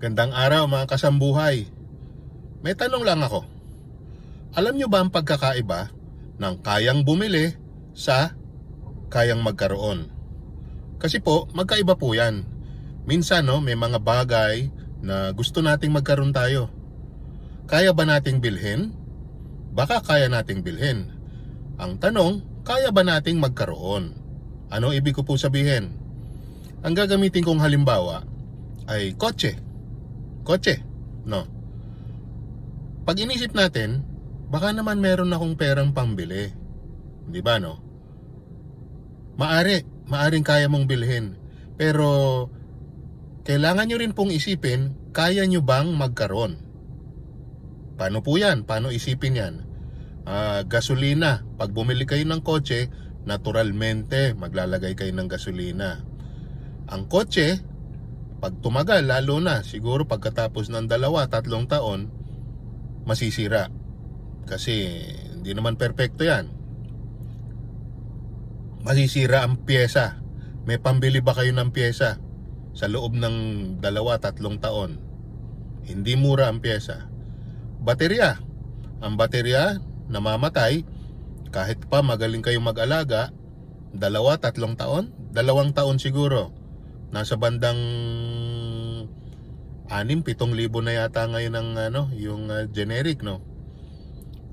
Gandang araw mga kasambuhay. May tanong lang ako. Alam nyo ba ang pagkakaiba ng kayang bumili sa kayang magkaroon? Kasi po, magkaiba po yan. Minsan may mga bagay na gusto nating magkaroon tayo. Kaya ba nating bilhin? Baka kaya nating bilhin. Ang tanong, kaya ba nating magkaroon? Ano ibig ko po sabihin? Ang gagamitin kong halimbawa ay kotse. Kotse, no? Pag inisip natin, baka naman meron akong perang pambili. Di ba, no? Maaring kaya mong bilhin. Pero, kailangan nyo rin pong isipin, kaya nyo bang magkaroon? Paano po yan? Paano isipin yan? Gasolina. Pag bumili kayo ng kotse, naturalmente, maglalagay kayo ng gasolina. Ang kotse, pag tumagal, lalo na, siguro pagkatapos ng 2-3 taon, masisira. Kasi hindi naman perpekto yan. Masisira ang pyesa. May pambili ba kayo ng pyesa sa loob ng 2-3 taon? Hindi mura ang pyesa. Baterya. Ang baterya, namamatay. Kahit pa magaling kayong mag-alaga, 2-3 taon? 2 taon siguro. Nasa bandang 6,000-7,000 na yata ngayon ang yung generic, no?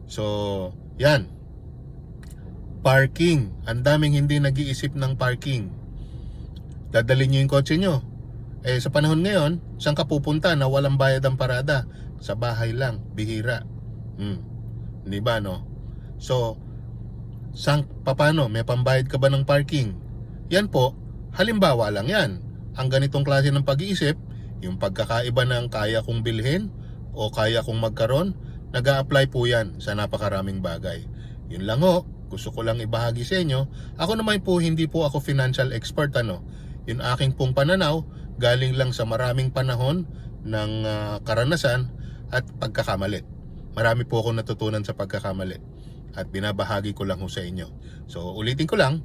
So, yan. Parking. Ang daming hindi nag-iisip ng parking. Dadalhin nyo yung kotse nyo. Sa panahon ngayon, saan ka pupunta na walang bayad ang parada? Sa bahay lang, bihira. Di ba, no? So, paano? May pambayad ka ba ng parking? Yan po, halimbawa lang yan. Ang ganitong klase ng pag-iisip, yung pagkakaiba ng kaya kong bilhin o kaya kong magkaroon, nag-a-apply po yan sa napakaraming bagay. Yun lang ho, gusto ko lang ibahagi sa inyo. Ako naman po, hindi po ako financial expert, Yung aking pong pananaw, galing lang sa maraming panahon ng karanasan at pagkakamali. Marami po akong natutunan sa pagkakamali at binabahagi ko lang ho sa inyo. So ulitin ko lang,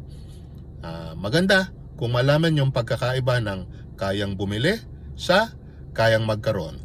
maganda kung malaman yung pagkakaiba ng kayang bumili sa kayang magkaroon.